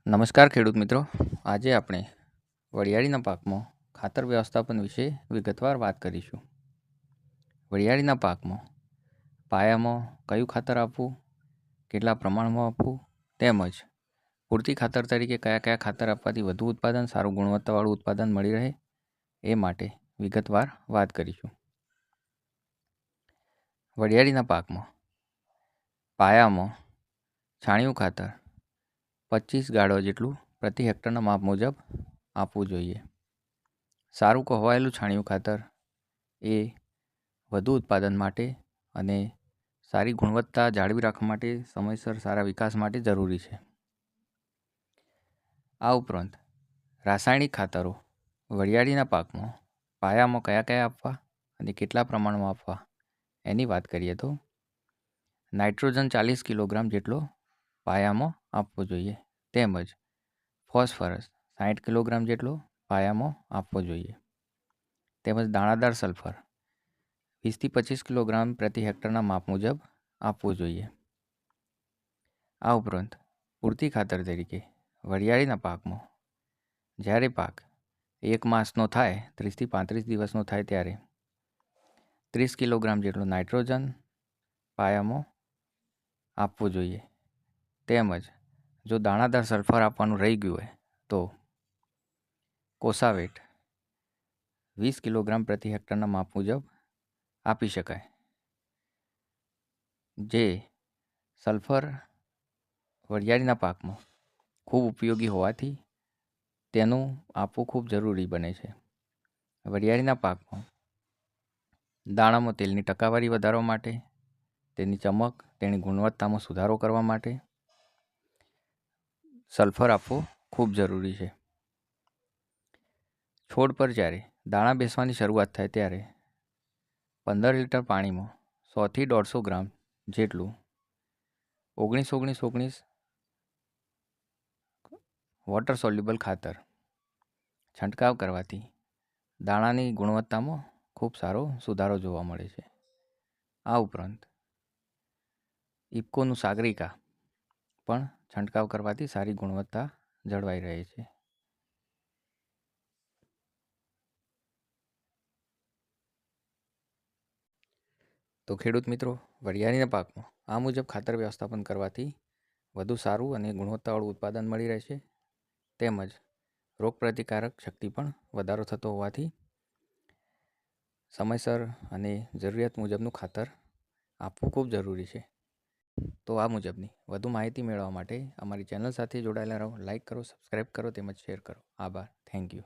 નમસ્કાર ખેડૂત મિત્રો. આજે આપણે વરિયાળીના પાકમાં ખાતર વ્યવસ્થાપન વિશે વિગતવાર વાત કરીશું. વરિયાળીના પાકમાં પાયામાં કયું ખાતર આપવું, કેટલા પ્રમાણમાં આપવું, તેમજ પૂરતી ખાતર તરીકે કયા કયા ખાતર આપવાથી વધુ ઉત્પાદન, સારું ગુણવત્તાવાળું ઉત્પાદન મળી રહે એ માટે વિગતવાર વાત કરીશું. વરિયાળીના પાકમાં પાયામાં છાણિયું ખાતર 25 ગાળો જેટલું પ્રતિ હેક્ટરના માપ મુજબ આપવું જોઈએ. સારું કોહવાયેલું છાણિયું ખાતર એ વધુ ઉત્પાદન માટે અને સારી ગુણવત્તા જાળવી રાખવા માટે, સમયસર સારા વિકાસ માટે જરૂરી છે. આ ઉપરાંત રાસાયણિક ખાતરો વરિયાળીના પાકમાં પાયામાં કયા કયા આપવા અને કેટલા પ્રમાણમાં આપવા એની વાત કરીએ તો નાઇટ્રોજન 40 કિલોગ્રામ જેટલો પાયામાં આપવો જોઈએ, તેમજ ફોસ્ફરસ 60 કિલોગ્રામ જેટલો પાયામાં આપવો જોઈએ, તેમજ દાણાદાર સલ્ફર 20થી 25 કિલોગ્રામ પ્રતિ હેક્ટરના માપ મુજબ આપવું જોઈએ. આ ઉપરાંત પૂરતી ખાતર તરીકે વરિયાળીના પાકમાં જ્યારે પાક 1 માસનો થાય, 30થી 35 દિવસનો થાય ત્યારે 30 કિલોગ્રામ જેટલું નાઇટ્રોજન પાયામાં આપવું જોઈએ, તેમજ જો દાણાદાર સલ્ફર આપવાનું રહી ગયું હોય તો કોસાવેટ 20 કિલોગ્રામ પ્રતિ હેક્ટરના માપ મુજબ આપી શકાય. જે સલ્ફર વરિયાળીના પાકમાં ખૂબ ઉપયોગી હોવાથી તેનું આપવું ખૂબ જરૂરી બને છે. વરિયાળીના પાકમાં દાણામાં તેલની ટકાવારી વધારવા માટે, તેની ચમક, તેની ગુણવત્તામાં સુધારો કરવા માટે સલ્ફર આપવું ખૂબ જરૂરી છે. છોડ પર જ્યારે દાણા બેસવાની શરૂઆત થાય ત્યારે 15 લીટર પાણીમાં 100થી 150 ગ્રામ જેટલું 19-19-19 વોટર સોલ્યુબલ ખાતર છંટકાવ કરવાથી દાણાની ગુણવત્તામાં ખૂબ સારો સુધારો જોવા મળે છે. આ ઉપરાંત ઇફકોનું સાગરિકા પણ છંટકાવ કરવાથી સારી ગુણવત્તા જળવાઈ રહે છે. તો ખેડૂત મિત્રો, વરિયાળીના પાકમાં આ મુજબ ખાતર વ્યવસ્થાપન કરવાથી વધુ સારું અને ગુણવત્તાવાળું ઉત્પાદન મળી રહેશે, તેમજ રોગપ્રતિકારક શક્તિ પણ વધારો થતો હોવાથી સમયસર અને જરૂરિયાત મુજબનું ખાતર આપવું ખૂબ જરૂરી છે. તો આ મુજબની વધુ માહિતી મેળવવા માટે અમારી ચેનલ સાથે જોડાયેલા રહો. લાઇક કરો, સબસ્ક્રાઈબ કરો તેમજ શેર કરો. આભાર. Thank you.